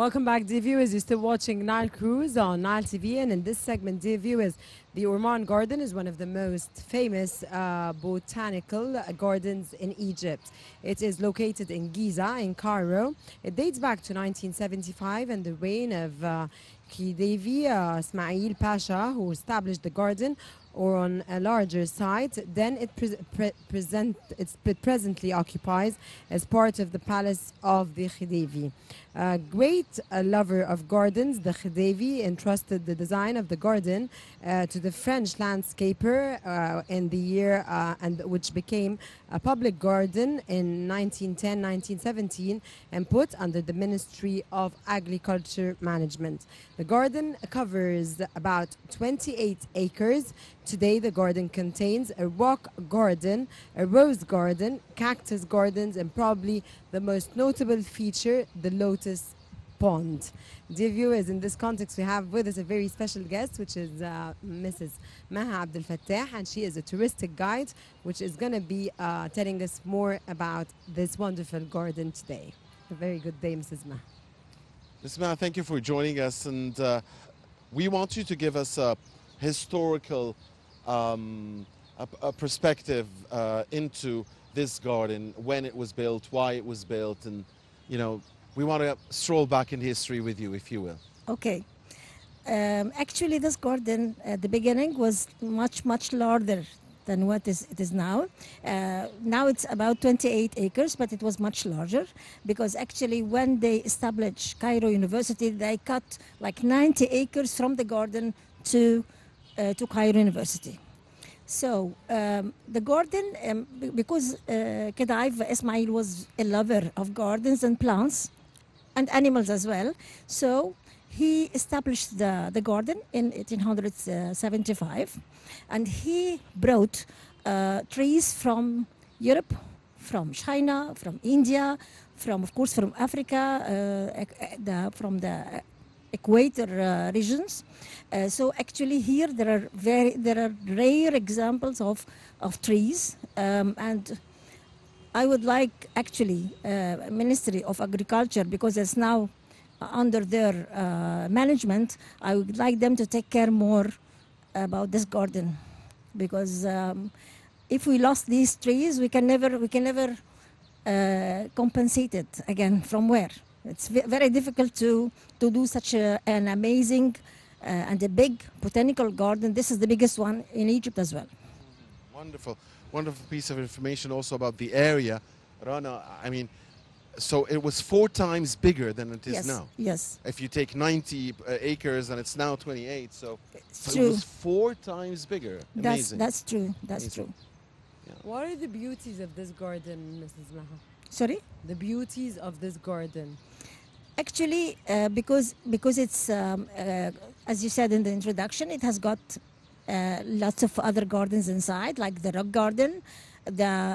Welcome back, dear viewers. You're still watching Nile Cruise on Nile TV, and in this segment, dear viewers, the Orman Garden is one of the most famous botanical gardens in Egypt. It is located in Giza, in Cairo. It dates back to 1975 and the reign of Khidevi Ismail Pasha, who established the garden, or on a larger site. Then it presently occupies as part of the palace of the Khidevi. A great lover of gardens, the Khidevi entrusted the design of the garden to the French landscaper in the year and which became a public garden in 1910-1917 and put under the Ministry of Agriculture Management. The garden covers about 28 acres. Today, the garden contains a rock garden, a rose garden, cactus gardens, and probably the most notable feature, the lotus pond. Dear viewers, in this context, we have with us a very special guest, which is Mrs. Maha Abdel Fattah, and she is a touristic guide, which is going to be telling us more about this wonderful garden today. A very good day, Mrs. Maha. Mrs. Maha, thank you for joining us, and we want you to give us a historical a perspective into this garden, when it was built, why it was built, and we want to stroll back in history with you, if you will. Okay. Actually, this garden at the beginning was much larger than what it is now. Now it's about 28 acres, but it was much larger because actually when they established Cairo University, they cut like 90 acres from the garden to Cairo University. So the garden, because Khidevi Ismail was a lover of gardens and plants and animals as well, so he established the garden in 1875, and he brought trees from Europe, from China, from India, of course from Africa, from the equator regions. So actually here there are rare examples of trees, and I would like actually Ministry of Agriculture, because it's now under their management, I would like them to take care more about this garden, because if we lost these trees, we can never compensate it again. From where? It's very difficult to do such an amazing and a big botanical garden. This is the biggest one in Egypt as well. Wonderful, wonderful piece of information also about the area. Rana, I mean, so it was 4 times bigger than it is now. Yes. If you take 90 acres and it's now 28, so true. It was 4 times bigger. Amazing. That's true. That's Amazing. true. Yeah. What are the beauties of this garden, Mrs. Maha? Sorry? The beauties of this garden. Actually, because it's, as you said in the introduction, it has got lots of other gardens inside, like the rock garden, the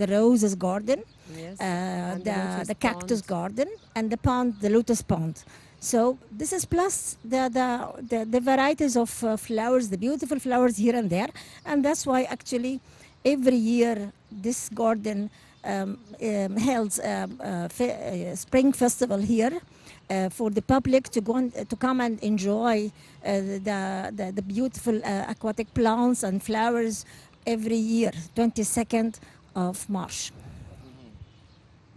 roses garden, Yes. the cactus garden, and the pond, the lotus pond. So this is plus the varieties of flowers, the beautiful flowers here and there, and that's why actually every year this garden holds a spring festival here for the public to go to come and enjoy the beautiful aquatic plants and flowers every year, 22nd of March.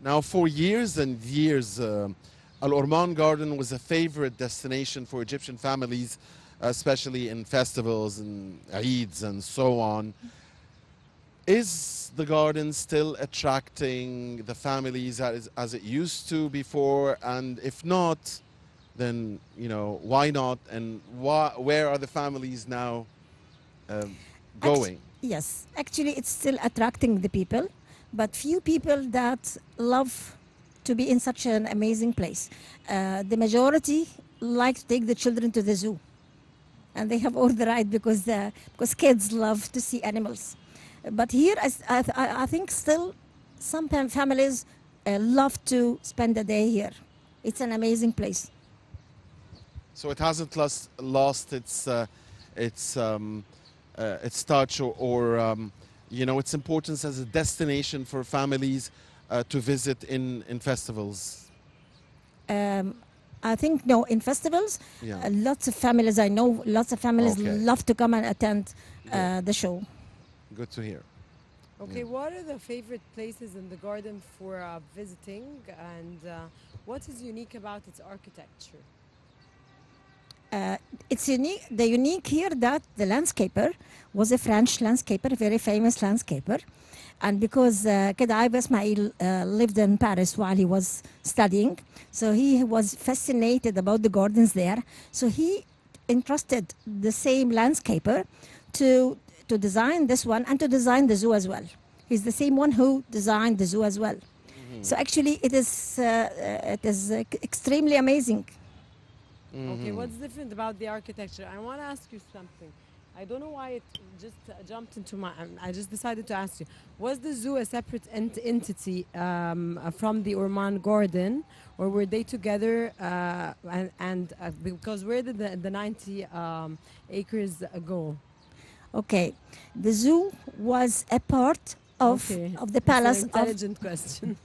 Now, for years and years, Al Orman Garden was a favorite destination for Egyptian families, especially in festivals and Eids and so on. Is the garden still attracting the families as it used to before? And if not, then, why not? And where are the families now going? Yes, actually it's still attracting the people, but few people that love to be in such an amazing place. The majority like to take the children to the zoo, and they have all the right because kids love to see animals. But here, I think still some families love to spend the day here. It's an amazing place. So it hasn't lost its touch or its importance as a destination for families to visit in festivals. I think no, in festivals, Yeah. lots of families, I know lots of families Okay. love to come and attend Good. the show. Good to hear. Okay, what are the favorite places in the garden for visiting, and what is unique about its architecture? It's unique. The unique here that the landscaper was a French landscaper, a very famous landscaper, and because Khedive Ismail lived in Paris while he was studying, so he was fascinated about the gardens there. So he entrusted the same landscaper to design this one and to design the zoo as well. He's the same one who designed the zoo as well. So actually, it is extremely amazing. Okay, what's different about the architecture? I want to ask you something. I don't know why it just jumped into my. I just decided to ask you: was the zoo a separate entity from the Orman Garden, or were they together? Because where did the 90 acres go? Okay, the zoo was a part of Okay. the palace It's an intelligent question.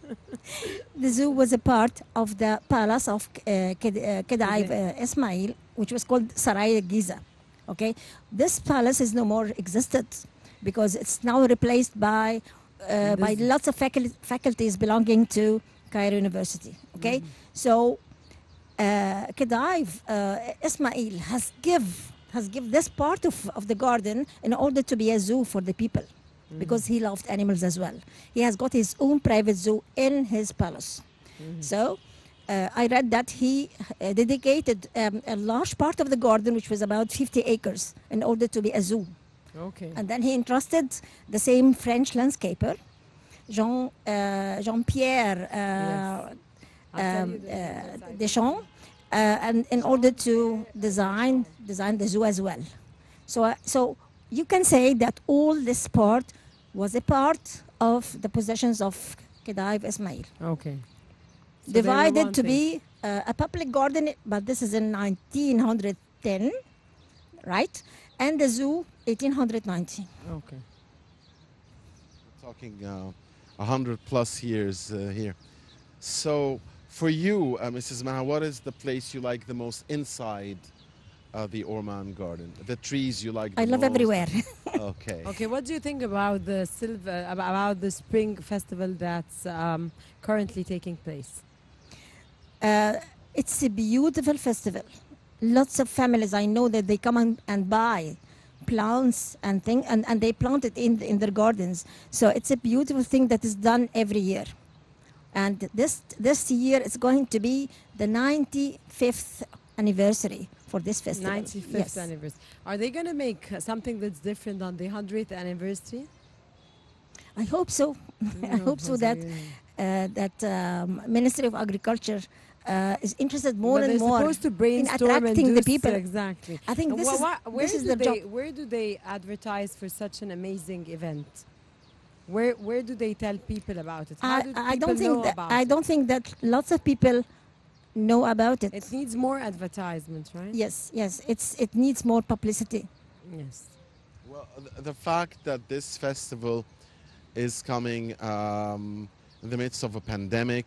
the zoo was a part of the palace of Khedive Ismail, which was called Sarai Giza. Okay, this palace is no more existed because it's now replaced by lots of faculties belonging to Cairo University. Okay, so Khedive Ismail has give this part of the garden in order to be a zoo for the people, because he loved animals as well. He has got his own private zoo in his palace. So I read that he dedicated a large part of the garden, which was about 50 acres, in order to be a zoo. Okay. And then he entrusted the same French landscaper, Jean-Pierre I'll tell you the Deschamps, and in order to design the zoo as well. So you can say that all this part was a part of the possessions of Khedive Ismail. Okay. So they were Divided one to thing. be a public garden, but this is in 1910, right? And the zoo, 1890. Okay. Talking 100+ years here. So, for you, Mrs. Maha, what is the place you like the most inside the Orman Garden? The trees you like the I love most? everywhere. Okay. Okay, what do you think about the about the spring festival that's currently taking place? It's a beautiful festival. Lots of families, I know that they come and buy plants and they plant it in their gardens. So it's a beautiful thing that is done every year. And this year it's going to be the 95th anniversary for this festival. 95th Yes. anniversary. Are they going to make something that's different on the 100th anniversary? I hope so. I hope so that Ministry of Agriculture is interested more But and they're more supposed to brainstorm attracting and the do people. Exactly. I think this Where is do the they job. where do they advertise for such an amazing event? Where do they tell people about it? How do I people don't think know that about I it? don't think that lots of people know about it. It needs more advertisement, right? Yes, it needs more publicity. Yes. Well, the fact that this festival is coming in the midst of a pandemic,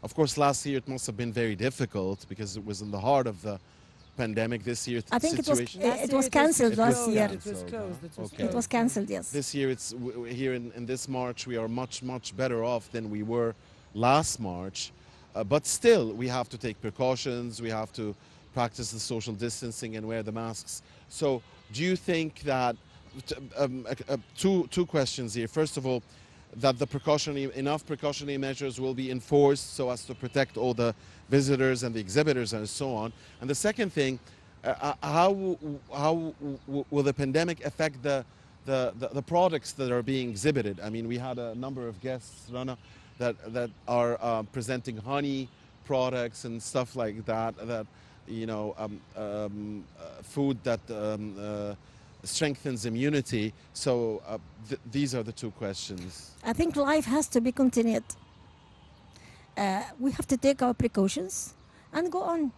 of course, last year it must have been very difficult because it was in the heart of the pandemic. This year, I think situation. it was cancelled It was last year. It was closed. It was Okay. It was cancelled. Yes. This year, it's here in this March. We are much better off than we were last March, but still, we have to take precautions. We have to practice the social distancing and wear the masks. So, do you think that two questions here? First of all, that the enough precautionary measures will be enforced so as to protect all the visitors and the exhibitors and so on. And the second thing, how will the pandemic affect the products that are being exhibited? I mean, we had a number of guests, Rana, that are presenting honey products and stuff like that. That food that strengthens immunity. So these are the two questions. I think life has to be continued. We have to take our precautions and go on.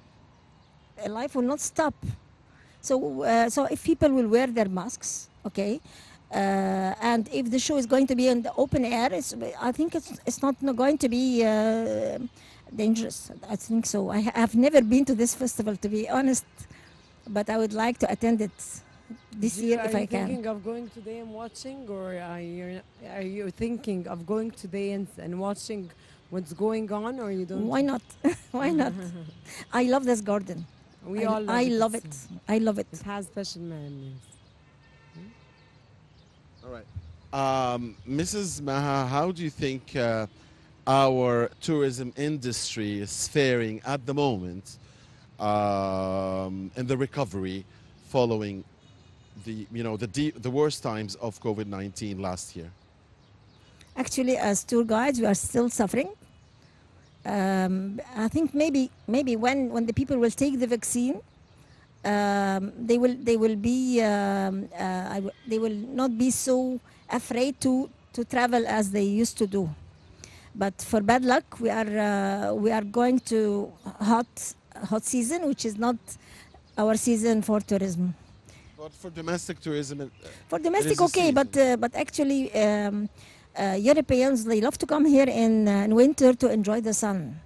Life will not stop. So if people will wear their masks, okay, and if the show is going to be in the open air, I think it's not going to be dangerous. I think so. I have never been to this festival, to be honest, but I would like to attend it this year if I Are you can. thinking of going today and watching, or are you thinking of going today and watching what's going on, or you don't? Why not? Why not? I love this garden. We all love I it. love it. I love it. It has special memories. All right. Mrs. Maha, how do you think our tourism industry is faring at the moment in the recovery following the worst times of COVID-19 last year? Actually, as tour guides, we are still suffering. I think maybe when the people will take the vaccine, they will not be so afraid to travel as they used to do. But for bad luck, we are going to hot season, which is not our season for tourism. But for domestic tourism, For it domestic, is a okay, season. but actually, Europeans, they love to come here in winter to enjoy the sun.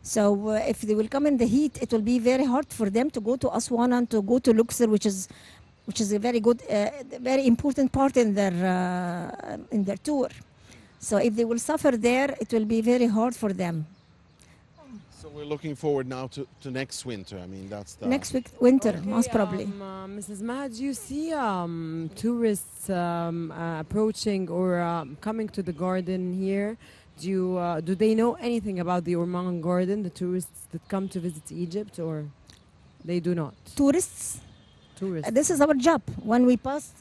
So if they will come in the heat, it will be very hard for them to go to Aswan and to go to Luxor, which is a very good, very important part in their tour. So if they will suffer there, it will be very hard for them. So we're looking forward now to next winter. I mean, that's the Next week, winter, Okay, most probably. Mrs. Maha, do you see tourists approaching or coming to the garden here? Do they know anything about the Orman Garden, the tourists that come to visit Egypt, or they do not? Tourists, Tourists. this is our job. When we pass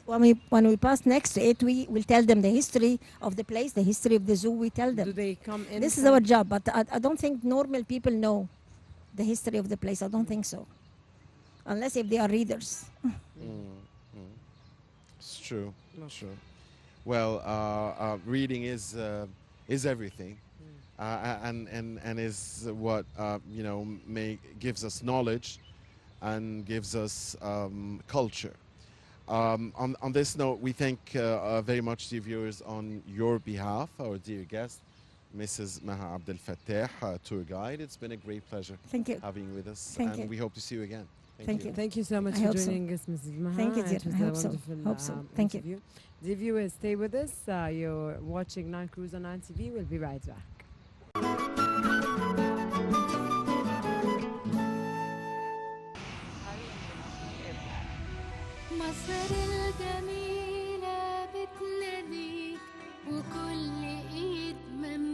next to it, we will tell them the history of the place, the history of the zoo. We tell Do them. they come in? This is our job, but I don't think normal people know the history of the place. I don't think so, unless if they are readers. It's true. True. Well, reading is everything, and is what gives us knowledge, and gives us culture. On this note, we thank very much the viewers on your behalf, our dear guest, Mrs. Maha Abdel Fattah, tour guide. It's been a great pleasure Thank you. having you with us, Thank and you. we hope to see you again. Thank you. Thank you so much I for hope so. joining us, Mrs. Maha. Thank you, dear. It was I a hope so. wonderful, Hope so. Thank you. interview. Dear viewers, stay with us. You're watching Nile Cruise on Nile TV. We'll be right back. مصر الجميلة بتناديك وكل ايد ممدودة